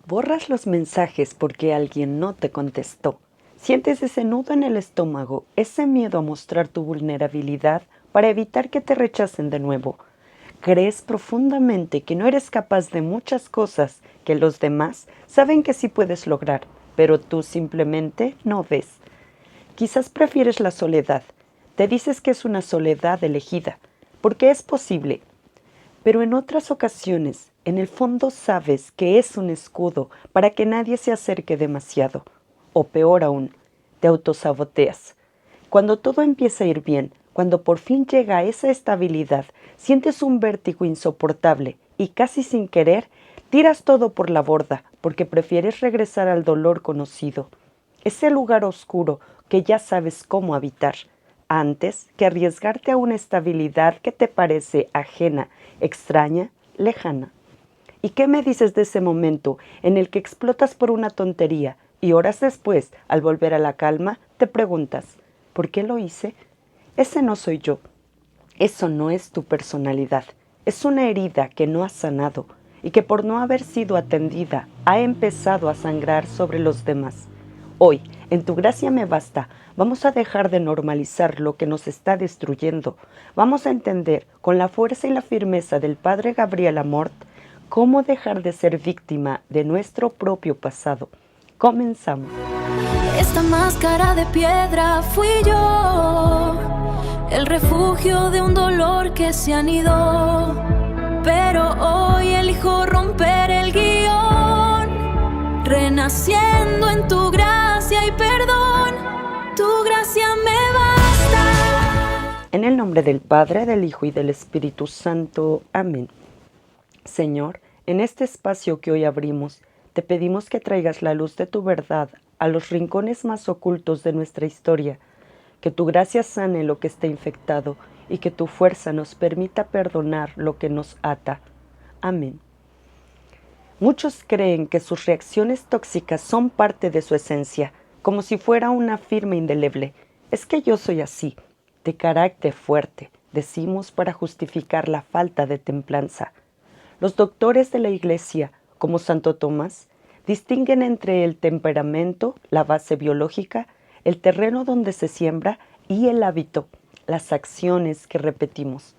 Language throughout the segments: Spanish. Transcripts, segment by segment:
Borras los mensajes porque alguien no te contestó. Sientes ese nudo en el estómago, ese miedo a mostrar tu vulnerabilidad para evitar que te rechacen de nuevo. Crees profundamente que no eres capaz de muchas cosas que los demás saben que sí puedes lograr, pero tú simplemente no ves. Quizás prefieres la soledad. Te dices que es una soledad elegida, porque es posible. Pero en otras ocasiones, en el fondo sabes que es un escudo para que nadie se acerque demasiado. O peor aún, te autosaboteas. Cuando todo empieza a ir bien, cuando por fin llega esa estabilidad, sientes un vértigo insoportable y casi sin querer, tiras todo por la borda porque prefieres regresar al dolor conocido. Ese lugar oscuro que ya sabes cómo habitar, antes que arriesgarte a una estabilidad que te parece ajena, extraña, lejana. ¿Y qué me dices de ese momento en el que explotas por una tontería y horas después, al volver a la calma, te preguntas, ¿por qué lo hice? Ese no soy yo. Eso no es tu personalidad. Es una herida que no has sanado y que por no haber sido atendida ha empezado a sangrar sobre los demás. Hoy, en tu gracia me basta, vamos a dejar de normalizar lo que nos está destruyendo. Vamos a entender, con la fuerza y la firmeza del Padre Gabriel Amort, cómo dejar de ser víctima de nuestro propio pasado. Comenzamos. Esta máscara de piedra fui yo, el refugio de un dolor que se anidó. Pero hoy elijo romper el guión, renaciendo en tu gracia y perdón. Tu gracia me basta. En el nombre del Padre, del Hijo y del Espíritu Santo. Amén. Señor, en este espacio que hoy abrimos, te pedimos que traigas la luz de tu verdad a los rincones más ocultos de nuestra historia, que tu gracia sane lo que está infectado y que tu fuerza nos permita perdonar lo que nos ata. Amén. Muchos creen que sus reacciones tóxicas son parte de su esencia, como si fuera una firma indeleble. Es que yo soy así, de carácter fuerte, decimos para justificar la falta de templanza. Los doctores de la Iglesia, como Santo Tomás, distinguen entre el temperamento, la base biológica, el terreno donde se siembra y el hábito, las acciones que repetimos.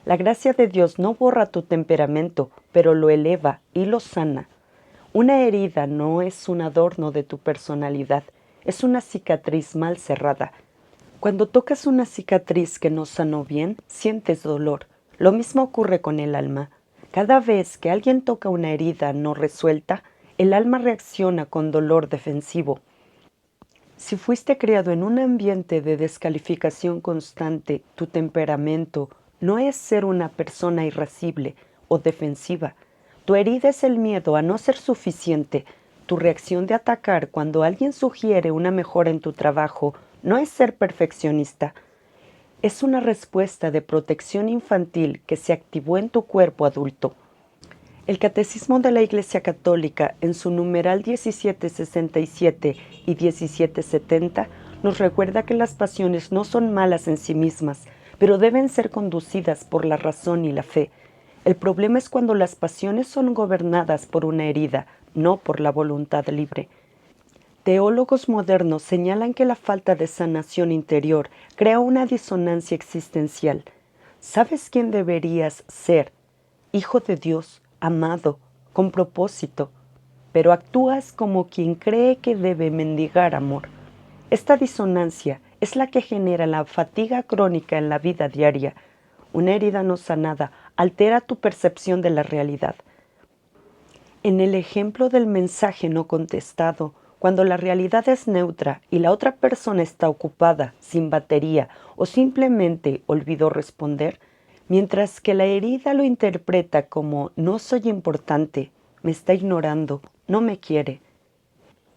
La gracia de Dios no borra tu temperamento, pero lo eleva y lo sana. Una herida no es un adorno de tu personalidad, es una cicatriz mal cerrada. Cuando tocas una cicatriz que no sanó bien, sientes dolor. Lo mismo ocurre con el alma. Cada vez que alguien toca una herida no resuelta, el alma reacciona con dolor defensivo. Si fuiste criado en un ambiente de descalificación constante, tu temperamento no es ser una persona irascible o defensiva. Tu herida es el miedo a no ser suficiente. Tu reacción de atacar cuando alguien sugiere una mejora en tu trabajo no es ser perfeccionista. Es una respuesta de protección infantil que se activó en tu cuerpo adulto. El Catecismo de la Iglesia Católica, en su numeral 1767 y 1770, nos recuerda que las pasiones no son malas en sí mismas, pero deben ser conducidas por la razón y la fe. El problema es cuando las pasiones son gobernadas por una herida, no por la voluntad libre. Teólogos modernos señalan que la falta de sanación interior crea una disonancia existencial. ¿Sabes quién deberías ser? Hijo de Dios, amado, con propósito, pero actúas como quien cree que debe mendigar amor. Esta disonancia es la que genera la fatiga crónica en la vida diaria. Una herida no sanada altera tu percepción de la realidad. En el ejemplo del mensaje no contestado, cuando la realidad es neutra y la otra persona está ocupada, sin batería o simplemente olvidó responder, mientras que la herida lo interpreta como no soy importante, me está ignorando, no me quiere.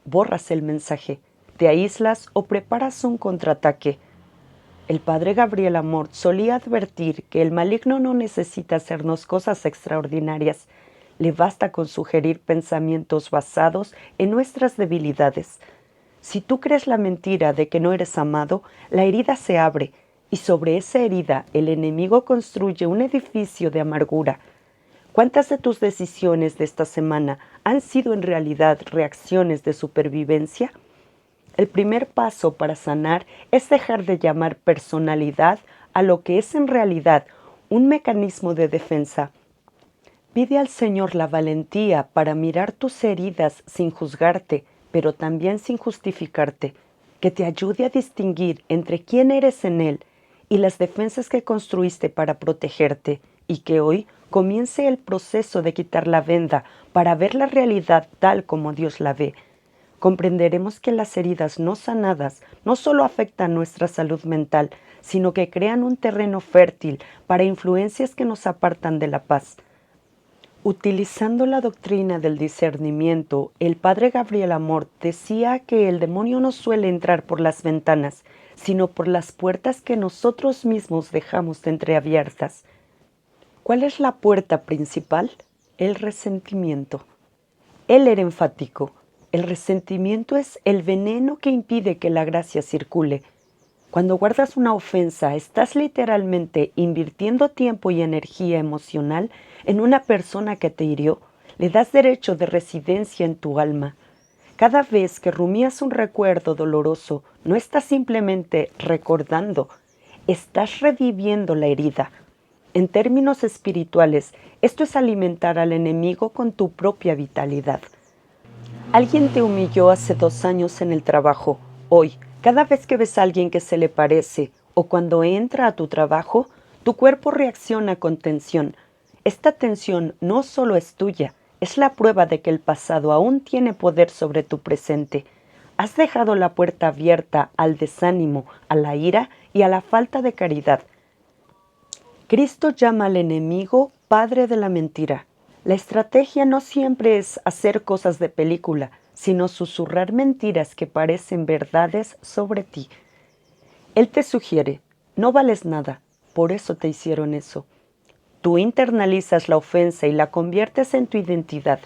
Borras el mensaje, te aíslas o preparas un contraataque. El Padre Gabriel Amort solía advertir que el maligno no necesita hacernos cosas extraordinarias, le basta con sugerir pensamientos basados en nuestras debilidades. Si tú crees la mentira de que no eres amado, la herida se abre, y sobre esa herida el enemigo construye un edificio de amargura. ¿Cuántas de tus decisiones de esta semana han sido en realidad reacciones de supervivencia? El primer paso para sanar es dejar de llamar personalidad a lo que es en realidad un mecanismo de defensa. Pide al Señor la valentía para mirar tus heridas sin juzgarte, pero también sin justificarte, que te ayude a distinguir entre quién eres en Él y las defensas que construiste para protegerte, y que hoy comience el proceso de quitar la venda para ver la realidad tal como Dios la ve. Comprenderemos que las heridas no sanadas no solo afectan nuestra salud mental, sino que crean un terreno fértil para influencias que nos apartan de la paz. Utilizando la doctrina del discernimiento, el padre Gabriel Amort decía que el demonio no suele entrar por las ventanas, sino por las puertas que nosotros mismos dejamos entreabiertas. ¿Cuál es la puerta principal? El resentimiento. Él era enfático. El resentimiento es el veneno que impide que la gracia circule. Cuando guardas una ofensa, estás literalmente invirtiendo tiempo y energía emocional en una persona que te hirió. Le das derecho de residencia en tu alma. Cada vez que rumías un recuerdo doloroso, no estás simplemente recordando, estás reviviendo la herida. En términos espirituales, esto es alimentar al enemigo con tu propia vitalidad. Alguien te humilló hace 2 años en el trabajo. Hoy, cada vez que ves a alguien que se le parece o cuando entra a tu trabajo, tu cuerpo reacciona con tensión. Esta tensión no solo es tuya, es la prueba de que el pasado aún tiene poder sobre tu presente. Has dejado la puerta abierta al desánimo, a la ira y a la falta de caridad. Cristo llama al enemigo padre de la mentira. La estrategia no siempre es hacer cosas de película, sino susurrar mentiras que parecen verdades sobre ti. Él te sugiere, no vales nada, por eso te hicieron eso. Tú internalizas la ofensa y la conviertes en tu identidad.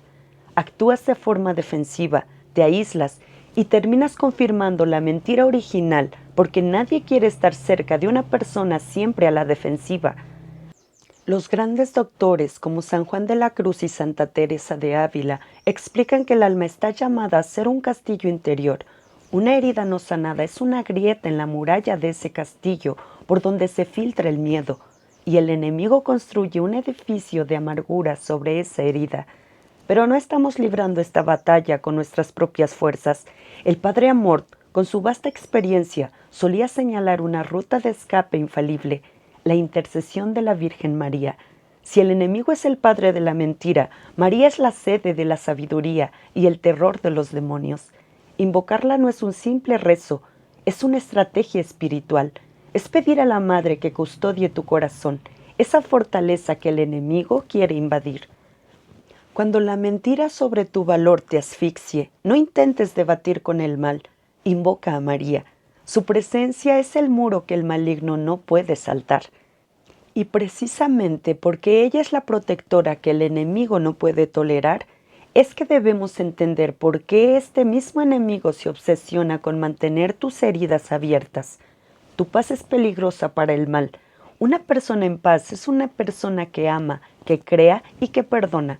Actúas de forma defensiva, te aíslas y terminas confirmando la mentira original porque nadie quiere estar cerca de una persona siempre a la defensiva. Los grandes doctores como San Juan de la Cruz y Santa Teresa de Ávila explican que el alma está llamada a ser un castillo interior. Una herida no sanada es una grieta en la muralla de ese castillo por donde se filtra el miedo, y el enemigo construye un edificio de amargura sobre esa herida. Pero no estamos librando esta batalla con nuestras propias fuerzas. El padre Amort, con su vasta experiencia, solía señalar una ruta de escape infalible: la intercesión de la Virgen María. Si el enemigo es el padre de la mentira, María es la sede de la sabiduría y el terror de los demonios. Invocarla no es un simple rezo, es una estrategia espiritual. Es pedir a la Madre que custodie tu corazón, esa fortaleza que el enemigo quiere invadir. Cuando la mentira sobre tu valor te asfixie, no intentes debatir con el mal, invoca a María. Su presencia es el muro que el maligno no puede saltar. Y precisamente porque ella es la protectora que el enemigo no puede tolerar, es que debemos entender por qué este mismo enemigo se obsesiona con mantener tus heridas abiertas. Tu paz es peligrosa para el mal. Una persona en paz es una persona que ama, que crea y que perdona.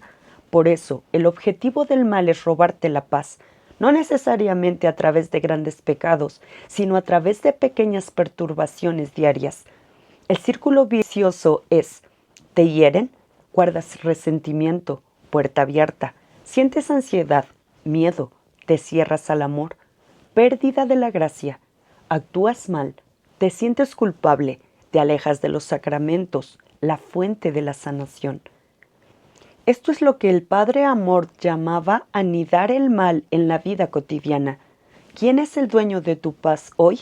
Por eso, el objetivo del mal es robarte la paz. No necesariamente a través de grandes pecados, sino a través de pequeñas perturbaciones diarias. El círculo vicioso es: te hieren, guardas resentimiento, puerta abierta, sientes ansiedad, miedo, te cierras al amor, pérdida de la gracia, actúas mal, te sientes culpable, te alejas de los sacramentos, la fuente de la sanación. Esto es lo que el padre Amort llamaba anidar el mal en la vida cotidiana. ¿Quién es el dueño de tu paz hoy?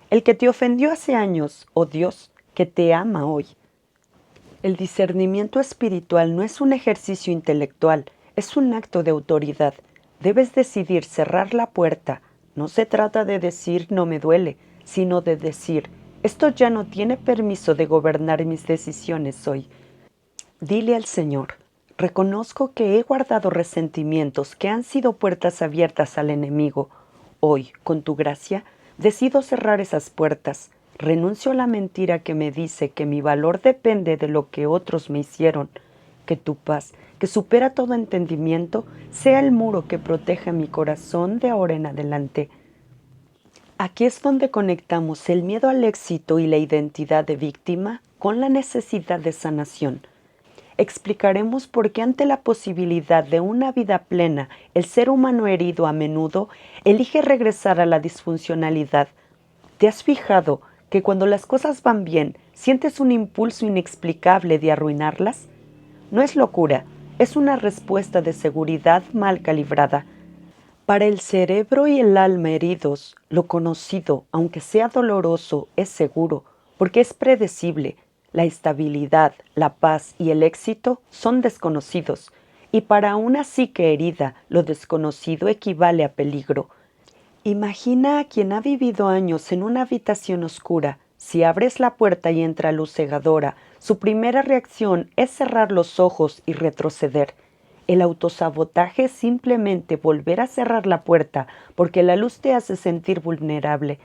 ¿El que te ofendió hace años o Dios que te ama hoy? El discernimiento espiritual no es un ejercicio intelectual, es un acto de autoridad. Debes decidir cerrar la puerta. No se trata de decir no me duele, sino de decir esto ya no tiene permiso de gobernar mis decisiones hoy. Dile al Señor: reconozco que he guardado resentimientos que han sido puertas abiertas al enemigo. Hoy, con tu gracia, decido cerrar esas puertas. Renuncio a la mentira que me dice que mi valor depende de lo que otros me hicieron. Que tu paz, que supera todo entendimiento, sea el muro que proteja mi corazón de ahora en adelante. Aquí es donde conectamos el miedo al éxito y la identidad de víctima con la necesidad de sanación. Explicaremos por qué ante la posibilidad de una vida plena, el ser humano herido a menudo elige regresar a la disfuncionalidad. ¿Te has fijado que cuando las cosas van bien, sientes un impulso inexplicable de arruinarlas? No es locura, es una respuesta de seguridad mal calibrada. Para el cerebro y el alma heridos, lo conocido, aunque sea doloroso, es seguro, porque es predecible. La estabilidad, la paz y el éxito son desconocidos, y para una psique herida, lo desconocido equivale a peligro. Imagina a quien ha vivido años en una habitación oscura. Si abres la puerta y entra luz cegadora, su primera reacción es cerrar los ojos y retroceder. El autosabotaje es simplemente volver a cerrar la puerta porque la luz te hace sentir vulnerable.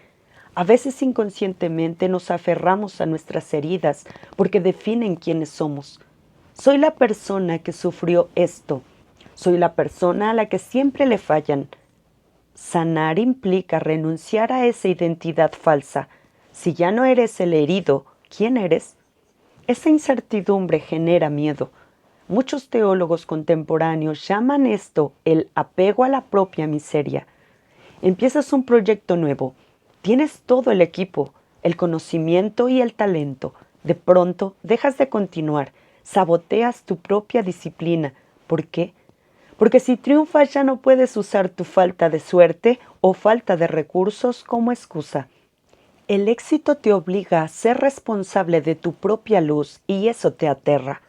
A veces inconscientemente nos aferramos a nuestras heridas porque definen quiénes somos. Soy la persona que sufrió esto. Soy la persona a la que siempre le fallan. Sanar implica renunciar a esa identidad falsa. Si ya no eres el herido, ¿quién eres? Esa incertidumbre genera miedo. Muchos teólogos contemporáneos llaman esto el apego a la propia miseria. Empiezas un proyecto nuevo. Tienes todo el equipo, el conocimiento y el talento. De pronto dejas de continuar. Saboteas tu propia disciplina. ¿Por qué? Porque si triunfas ya no puedes usar tu falta de suerte o falta de recursos como excusa. El éxito te obliga a ser responsable de tu propia luz y eso te aterra.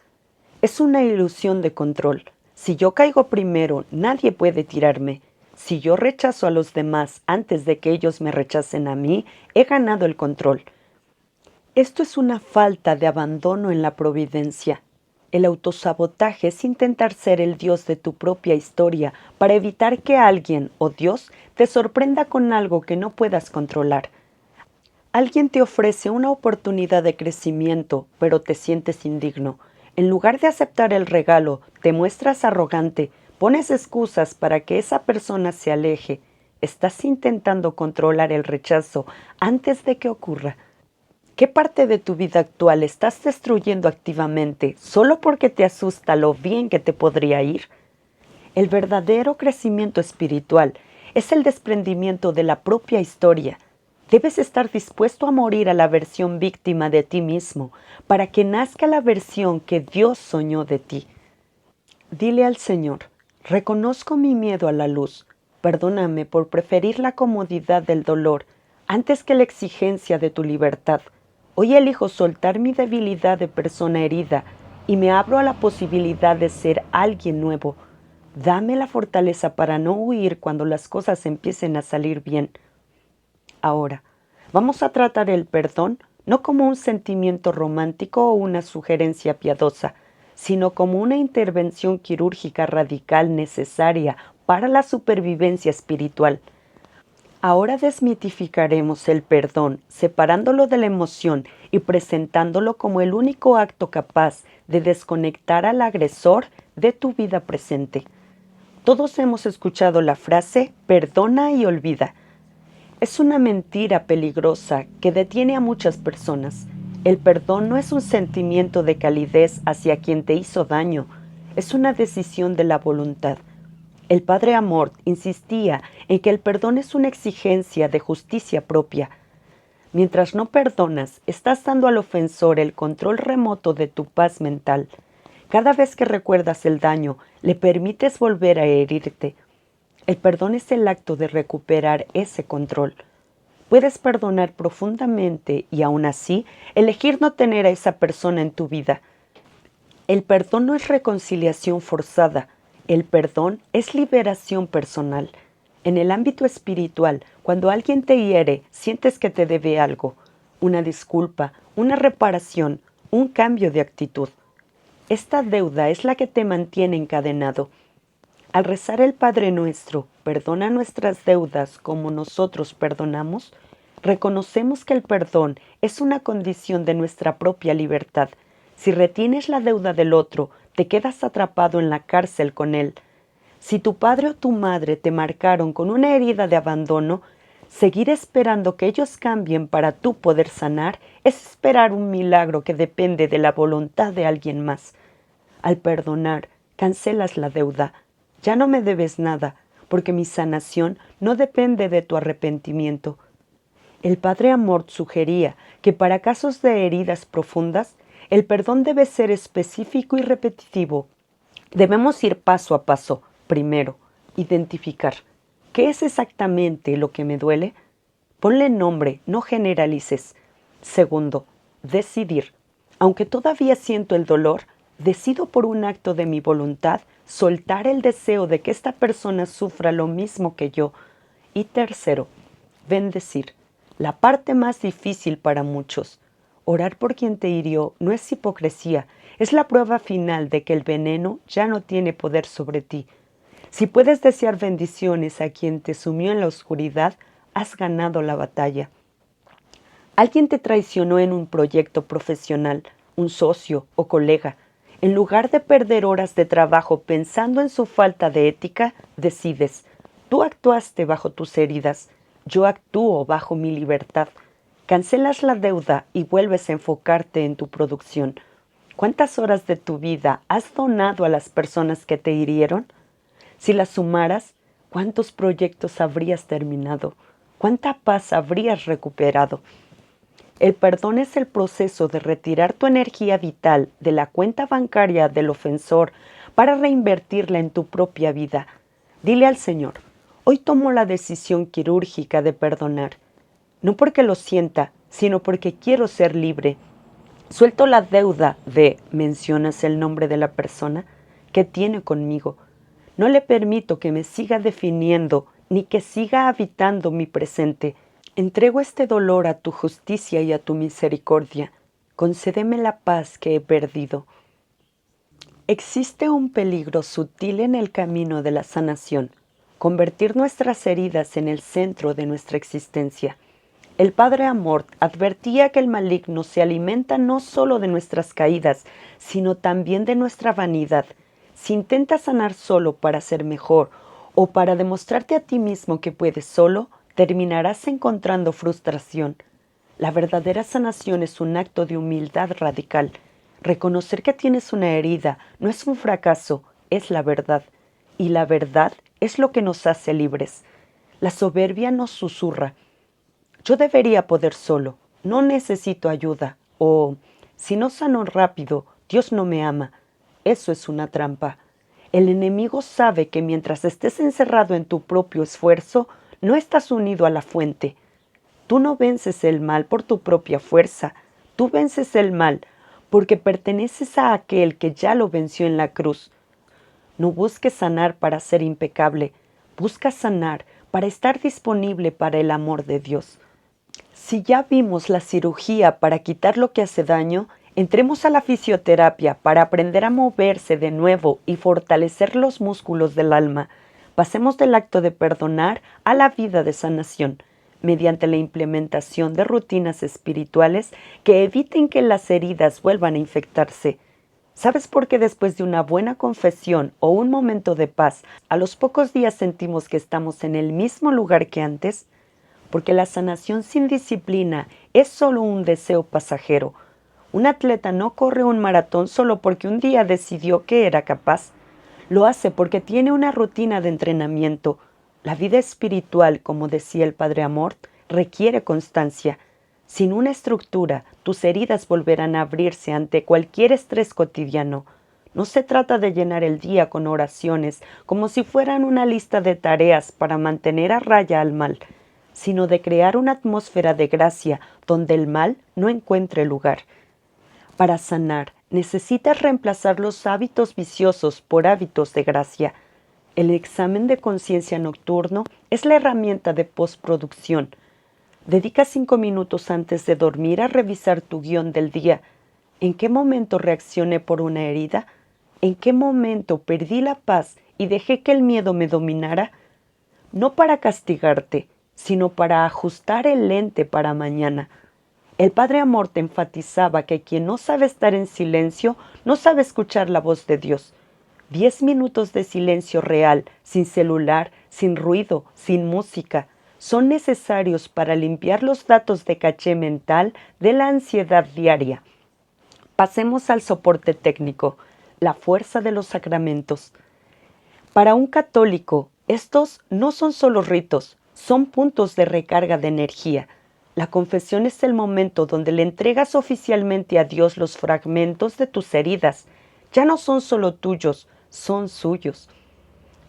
Es una ilusión de control. Si yo caigo primero, nadie puede tirarme. Si yo rechazo a los demás antes de que ellos me rechacen a mí, he ganado el control. Esto es una falta de abandono en la providencia. El autosabotaje es intentar ser el Dios de tu propia historia para evitar que alguien o Dios te sorprenda con algo que no puedas controlar. Alguien te ofrece una oportunidad de crecimiento, pero te sientes indigno. En lugar de aceptar el regalo, te muestras arrogante, pones excusas para que esa persona se aleje. Estás intentando controlar el rechazo antes de que ocurra. ¿Qué parte de tu vida actual estás destruyendo activamente solo porque te asusta lo bien que te podría ir? El verdadero crecimiento espiritual es el desprendimiento de la propia historia. Debes estar dispuesto a morir a la versión víctima de ti mismo para que nazca la versión que Dios soñó de ti. Dile al Señor, reconozco mi miedo a la luz. Perdóname por preferir la comodidad del dolor antes que la exigencia de tu libertad. Hoy elijo soltar mi debilidad de persona herida y me abro a la posibilidad de ser alguien nuevo. Dame la fortaleza para no huir cuando las cosas empiecen a salir bien. Ahora, vamos a tratar el perdón no como un sentimiento romántico o una sugerencia piadosa, sino como una intervención quirúrgica radical necesaria para la supervivencia espiritual. Ahora desmitificaremos el perdón, separándolo de la emoción y presentándolo como el único acto capaz de desconectar al agresor de tu vida presente. Todos hemos escuchado la frase perdona y olvida. Es una mentira peligrosa que detiene a muchas personas. El perdón no es un sentimiento de calidez hacia quien te hizo daño, es una decisión de la voluntad. El padre Amort insistía en que el perdón es una exigencia de justicia propia. Mientras no perdonas, estás dando al ofensor el control remoto de tu paz mental. Cada vez que recuerdas el daño, le permites volver a herirte. El perdón es el acto de recuperar ese control. Puedes perdonar profundamente y aún así elegir no tener a esa persona en tu vida. El perdón no es reconciliación forzada. El perdón es liberación personal. En el ámbito espiritual, cuando alguien te hiere, sientes que te debe algo, una disculpa, una reparación, un cambio de actitud. Esta deuda es la que te mantiene encadenado. Al rezar el Padre Nuestro, perdona nuestras deudas como nosotros perdonamos, reconocemos que el perdón es una condición de nuestra propia libertad. Si retienes la deuda del otro, te quedas atrapado en la cárcel con él. Si tu padre o tu madre te marcaron con una herida de abandono, seguir esperando que ellos cambien para tú poder sanar es esperar un milagro que depende de la voluntad de alguien más. Al perdonar, cancelas la deuda. Ya no me debes nada, porque mi sanación no depende de tu arrepentimiento. El Padre Amort sugería que para casos de heridas profundas, el perdón debe ser específico y repetitivo. Debemos ir paso a paso. Primero, identificar. ¿Qué es exactamente lo que me duele? Ponle nombre, no generalices. Segundo, decidir. Aunque todavía siento el dolor, decido por un acto de mi voluntad soltar el deseo de que esta persona sufra lo mismo que yo. Y tercero, bendecir. La parte más difícil para muchos. Orar por quien te hirió no es hipocresía, es la prueba final de que el veneno ya no tiene poder sobre ti. Si puedes desear bendiciones a quien te sumió en la oscuridad, has ganado la batalla. Alguien te traicionó en un proyecto profesional, un socio o colega. En lugar de perder horas de trabajo pensando en su falta de ética, decides, tú actuaste bajo tus heridas, yo actúo bajo mi libertad. Cancelas la deuda y vuelves a enfocarte en tu producción. ¿Cuántas horas de tu vida has donado a las personas que te hirieron? Si las sumaras, ¿cuántos proyectos habrías terminado? ¿Cuánta paz habrías recuperado? El perdón es el proceso de retirar tu energía vital de la cuenta bancaria del ofensor para reinvertirla en tu propia vida. Dile al Señor, hoy tomo la decisión quirúrgica de perdonar. No porque lo sienta, sino porque quiero ser libre. Suelto la deuda de, mencionas el nombre de la persona, que tiene conmigo. No le permito que me siga definiendo ni que siga habitando mi presente. Entrego este dolor a tu justicia y a tu misericordia. Concédeme la paz que he perdido. Existe un peligro sutil en el camino de la sanación, convertir nuestras heridas en el centro de nuestra existencia. El Padre Amort advertía que el maligno se alimenta no solo de nuestras caídas, sino también de nuestra vanidad. Si intentas sanar solo para ser mejor o para demostrarte a ti mismo que puedes solo, terminarás encontrando frustración. La verdadera sanación es un acto de humildad radical. Reconocer que tienes una herida no es un fracaso, es la verdad. Y la verdad es lo que nos hace libres. La soberbia nos susurra. Yo debería poder solo, no necesito ayuda. O, si no sano rápido, Dios no me ama. Eso es una trampa. El enemigo sabe que mientras estés encerrado en tu propio esfuerzo, no estás unido a la fuente. Tú no vences el mal por tu propia fuerza. Tú vences el mal porque perteneces a aquel que ya lo venció en la cruz. No busques sanar para ser impecable. Busca sanar para estar disponible para el amor de Dios. Si ya vimos la cirugía para quitar lo que hace daño, entremos a la fisioterapia para aprender a moverse de nuevo y fortalecer los músculos del alma. Pasemos del acto de perdonar a la vida de sanación, mediante la implementación de rutinas espirituales que eviten que las heridas vuelvan a infectarse. ¿Sabes por qué después de una buena confesión o un momento de paz, a los pocos días sentimos que estamos en el mismo lugar que antes? Porque la sanación sin disciplina es solo un deseo pasajero. Un atleta no corre un maratón solo porque un día decidió que era capaz. Lo hace porque tiene una rutina de entrenamiento. La vida espiritual, como decía el Padre Amort, requiere constancia. Sin una estructura, tus heridas volverán a abrirse ante cualquier estrés cotidiano. No se trata de llenar el día con oraciones como si fueran una lista de tareas para mantener a raya al mal, sino de crear una atmósfera de gracia donde el mal no encuentre lugar. Para sanar, necesitas reemplazar los hábitos viciosos por hábitos de gracia. El examen de conciencia nocturno es la herramienta de postproducción. Dedica 5 minutos antes de dormir a revisar tu guión del día. ¿En qué momento reaccioné por una herida? ¿En qué momento perdí la paz y dejé que el miedo me dominara? No para castigarte, sino para ajustar el lente para mañana. El padre Amorth enfatizaba que quien no sabe estar en silencio no sabe escuchar la voz de Dios. 10 minutos de silencio real, sin celular, sin ruido, sin música, son necesarios para limpiar los datos de caché mental de la ansiedad diaria. Pasemos al soporte técnico, la fuerza de los sacramentos. Para un católico, estos no son solo ritos, son puntos de recarga de energía. La confesión es el momento donde le entregas oficialmente a Dios los fragmentos de tus heridas. Ya no son solo tuyos, son suyos.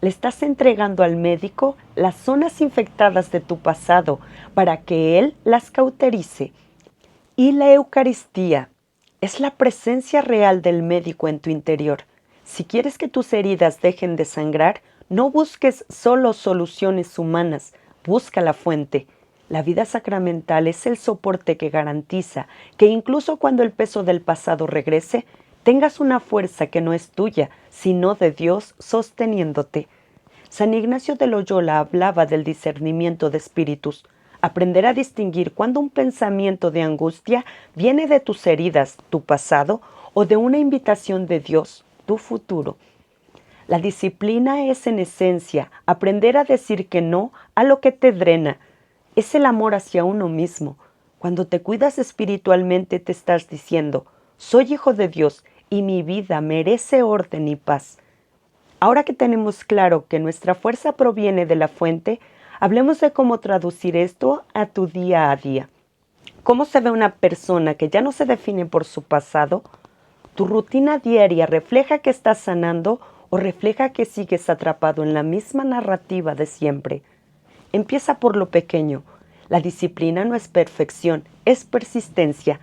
Le estás entregando al médico las zonas infectadas de tu pasado para que él las cauterice. Y la Eucaristía es la presencia real del médico en tu interior. Si quieres que tus heridas dejen de sangrar, no busques solo soluciones humanas, busca la fuente. La vida sacramental es el soporte que garantiza que incluso cuando el peso del pasado regrese, tengas una fuerza que no es tuya, sino de Dios sosteniéndote. San Ignacio de Loyola hablaba del discernimiento de espíritus. Aprender a distinguir cuando un pensamiento de angustia viene de tus heridas, tu pasado, o de una invitación de Dios, tu futuro. La disciplina es en esencia aprender a decir que no a lo que te drena. Es el amor hacia uno mismo. Cuando te cuidas espiritualmente te estás diciendo, soy hijo de Dios y mi vida merece orden y paz. Ahora que tenemos claro que nuestra fuerza proviene de la fuente, hablemos de cómo traducir esto a tu día a día. ¿Cómo se ve una persona que ya no se define por su pasado? ¿Tu rutina diaria refleja que estás sanando o refleja que sigues atrapado en la misma narrativa de siempre? Empieza por lo pequeño. La disciplina no es perfección, es persistencia.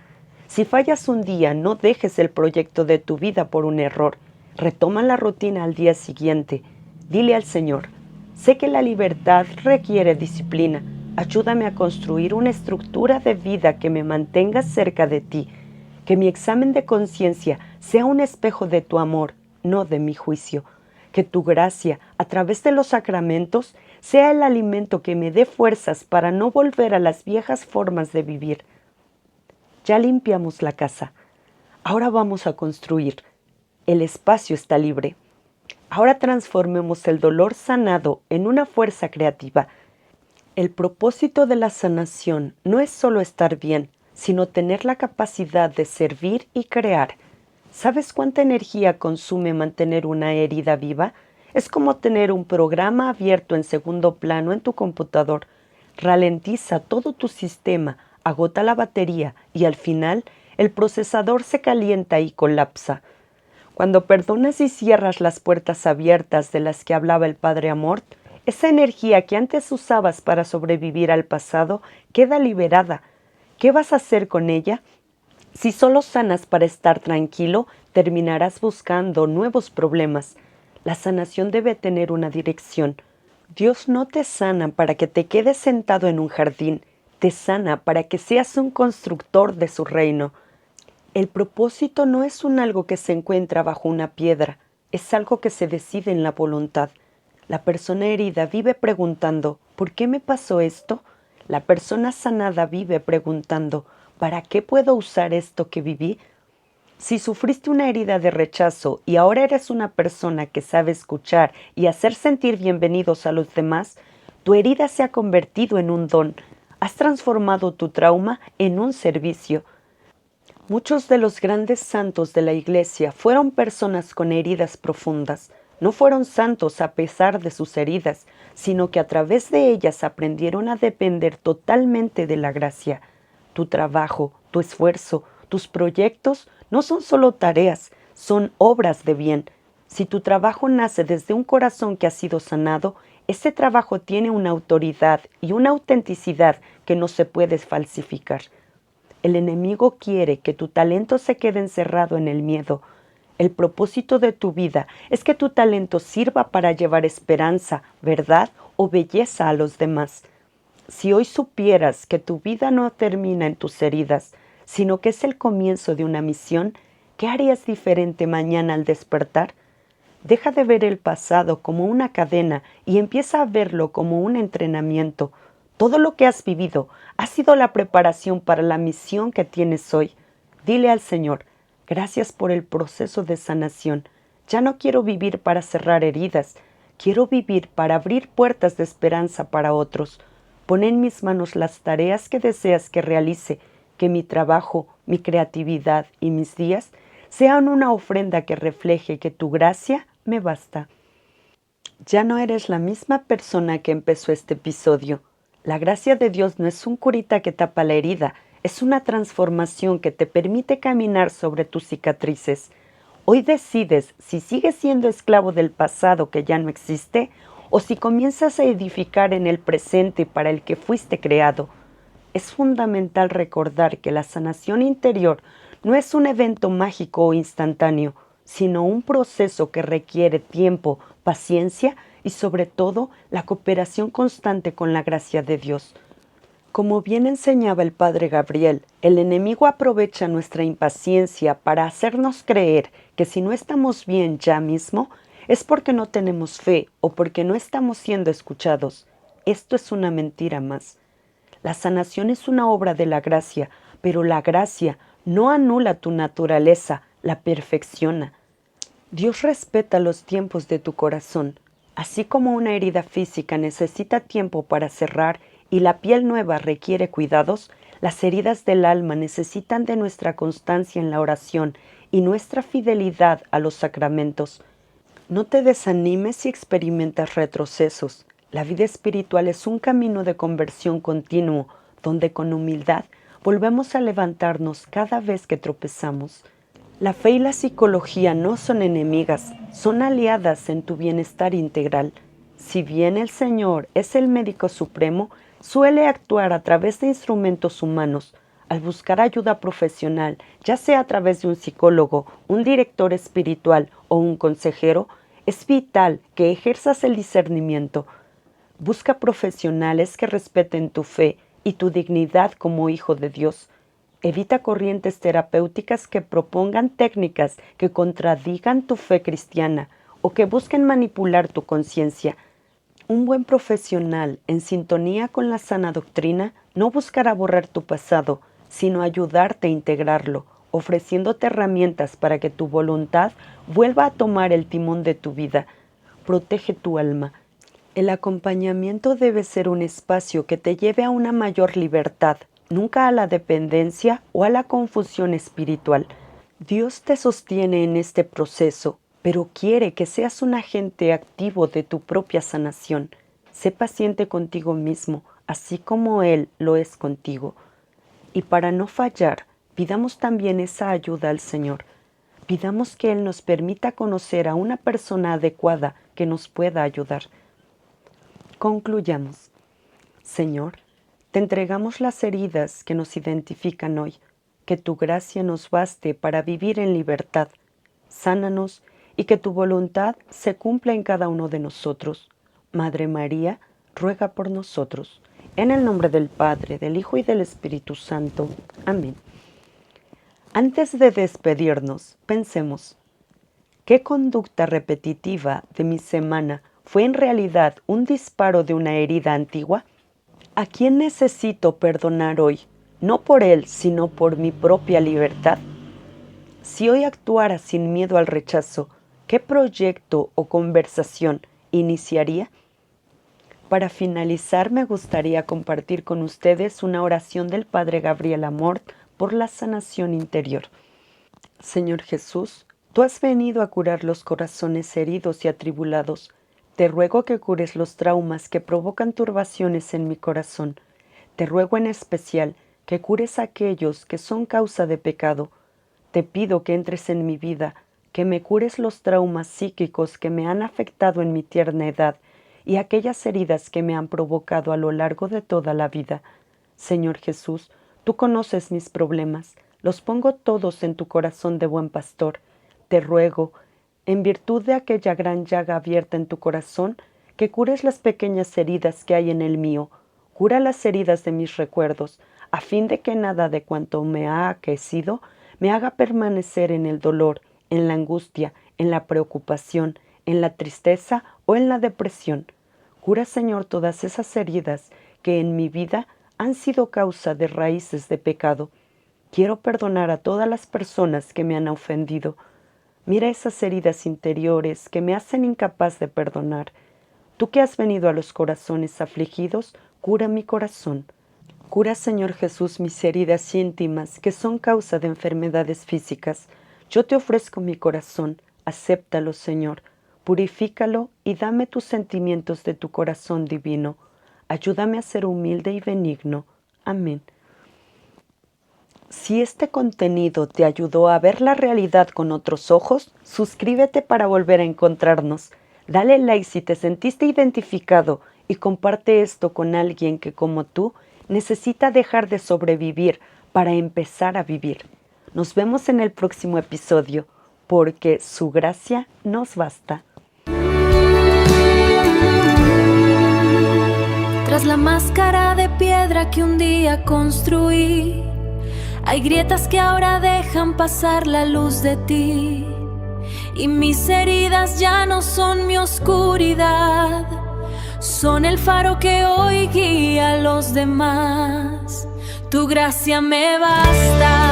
Si fallas un día, no dejes el proyecto de tu vida por un error. Retoma la rutina al día siguiente. Dile al Señor, sé que la libertad requiere disciplina. Ayúdame a construir una estructura de vida que me mantenga cerca de ti. Que mi examen de conciencia sea un espejo de tu amor, no de mi juicio. Que tu gracia, a través de los sacramentos, sea el alimento que me dé fuerzas para no volver a las viejas formas de vivir. Ya limpiamos la casa. Ahora vamos a construir. El espacio está libre. Ahora transformemos el dolor sanado en una fuerza creativa. El propósito de la sanación no es solo estar bien, sino tener la capacidad de servir y crear. ¿Sabes cuánta energía consume mantener una herida viva? Es como tener un programa abierto en segundo plano en tu computador. Ralentiza todo tu sistema, agota la batería y al final el procesador se calienta y colapsa. Cuando perdonas y cierras las puertas abiertas de las que hablaba el padre Amorth, esa energía que antes usabas para sobrevivir al pasado queda liberada. ¿Qué vas a hacer con ella? Si solo sanas para estar tranquilo, terminarás buscando nuevos problemas. La sanación debe tener una dirección. Dios no te sana para que te quedes sentado en un jardín, te sana para que seas un constructor de su reino. El propósito no es un algo que se encuentra bajo una piedra, es algo que se decide en la voluntad. La persona herida vive preguntando, ¿por qué me pasó esto? La persona sanada vive preguntando, ¿para qué puedo usar esto que viví? Si sufriste una herida de rechazo y ahora eres una persona que sabe escuchar y hacer sentir bienvenidos a los demás, tu herida se ha convertido en un don. Has transformado tu trauma en un servicio. Muchos de los grandes santos de la Iglesia fueron personas con heridas profundas. No fueron santos a pesar de sus heridas, sino que a través de ellas aprendieron a depender totalmente de la gracia. Tu trabajo, tu esfuerzo, tus proyectos no son solo tareas, son obras de bien. Si tu trabajo nace desde un corazón que ha sido sanado, ese trabajo tiene una autoridad y una autenticidad que no se puede falsificar. El enemigo quiere que tu talento se quede encerrado en el miedo. El propósito de tu vida es que tu talento sirva para llevar esperanza, verdad o belleza a los demás. Si hoy supieras que tu vida no termina en tus heridas, sino que es el comienzo de una misión, ¿qué harías diferente mañana al despertar? Deja de ver el pasado como una cadena y empieza a verlo como un entrenamiento. Todo lo que has vivido ha sido la preparación para la misión que tienes hoy. Dile al Señor, gracias por el proceso de sanación. Ya no quiero vivir para cerrar heridas. Quiero vivir para abrir puertas de esperanza para otros. Pon en mis manos las tareas que deseas que realice, que mi trabajo, mi creatividad y mis días sean una ofrenda que refleje que tu gracia me basta. Ya no eres la misma persona que empezó este episodio. La gracia de Dios no es un curita que tapa la herida, es una transformación que te permite caminar sobre tus cicatrices. Hoy decides si sigues siendo esclavo del pasado que ya no existe o si comienzas a edificar en el presente para el que fuiste creado. Es fundamental recordar que la sanación interior no es un evento mágico o instantáneo, sino un proceso que requiere tiempo, paciencia y sobre todo la cooperación constante con la gracia de Dios. Como bien enseñaba el Padre Gabriel, el enemigo aprovecha nuestra impaciencia para hacernos creer que si no estamos bien ya mismo, es porque no tenemos fe o porque no estamos siendo escuchados. Esto es una mentira más. La sanación es una obra de la gracia, pero la gracia no anula tu naturaleza, la perfecciona. Dios respeta los tiempos de tu corazón. Así como una herida física necesita tiempo para cerrar y la piel nueva requiere cuidados, las heridas del alma necesitan de nuestra constancia en la oración y nuestra fidelidad a los sacramentos. No te desanimes si experimentas retrocesos. La vida espiritual es un camino de conversión continuo, donde con humildad volvemos a levantarnos cada vez que tropezamos. La fe y la psicología no son enemigas, son aliadas en tu bienestar integral. Si bien el Señor es el médico supremo, suele actuar a través de instrumentos humanos. Al buscar ayuda profesional, ya sea a través de un psicólogo, un director espiritual o un consejero, es vital que ejerzas el discernimiento. Busca profesionales que respeten tu fe y tu dignidad como hijo de Dios. Evita corrientes terapéuticas que propongan técnicas que contradigan tu fe cristiana o que busquen manipular tu conciencia. Un buen profesional en sintonía con la sana doctrina no buscará borrar tu pasado, sino ayudarte a integrarlo, ofreciéndote herramientas para que tu voluntad vuelva a tomar el timón de tu vida. Protege tu alma. El acompañamiento debe ser un espacio que te lleve a una mayor libertad, nunca a la dependencia o a la confusión espiritual. Dios te sostiene en este proceso, pero quiere que seas un agente activo de tu propia sanación. Sé paciente contigo mismo, así como Él lo es contigo. Y para no fallar, pidamos también esa ayuda al Señor. Pidamos que Él nos permita conocer a una persona adecuada que nos pueda ayudar. Concluyamos. Señor, te entregamos las heridas que nos identifican hoy, que tu gracia nos baste para vivir en libertad. Sánanos y que tu voluntad se cumpla en cada uno de nosotros. Madre María, ruega por nosotros. En el nombre del Padre, del Hijo y del Espíritu Santo. Amén. Antes de despedirnos, pensemos, ¿qué conducta repetitiva de mi semana fue en realidad un disparo de una herida antigua? ¿A quién necesito perdonar hoy? No por él, sino por mi propia libertad. Si hoy actuara sin miedo al rechazo, ¿qué proyecto o conversación iniciaría? Para finalizar, me gustaría compartir con ustedes una oración del Padre Gabriel Amort por la sanación interior. Señor Jesús, tú has venido a curar los corazones heridos y atribulados. Te ruego que cures los traumas que provocan turbaciones en mi corazón. Te ruego en especial que cures a aquellos que son causa de pecado. Te pido que entres en mi vida, que me cures los traumas psíquicos que me han afectado en mi tierna edad y aquellas heridas que me han provocado a lo largo de toda la vida. Señor Jesús, tú conoces mis problemas, los pongo todos en tu corazón de buen pastor. Te ruego, en virtud de aquella gran llaga abierta en tu corazón, que cures las pequeñas heridas que hay en el mío. Cura las heridas de mis recuerdos, a fin de que nada de cuanto me ha aquecido me haga permanecer en el dolor, en la angustia, en la preocupación, en la tristeza o en la depresión. Cura, Señor, todas esas heridas que en mi vida han sido causa de raíces de pecado. Quiero perdonar a todas las personas que me han ofendido. Mira esas heridas interiores que me hacen incapaz de perdonar. Tú que has venido a los corazones afligidos, cura mi corazón. Cura, Señor Jesús, mis heridas íntimas que son causa de enfermedades físicas. Yo te ofrezco mi corazón, acéptalo, Señor. Purifícalo y dame tus sentimientos de tu corazón divino. Ayúdame a ser humilde y benigno. Amén. Si este contenido te ayudó a ver la realidad con otros ojos, suscríbete para volver a encontrarnos. Dale like si te sentiste identificado y comparte esto con alguien que, como tú, necesita dejar de sobrevivir para empezar a vivir. Nos vemos en el próximo episodio, porque su gracia nos basta. Tras la máscara de piedra que un día construí, hay grietas que ahora dejan pasar la luz de ti. Y mis heridas ya no son mi oscuridad, son el faro que hoy guía a los demás. Tu gracia me basta.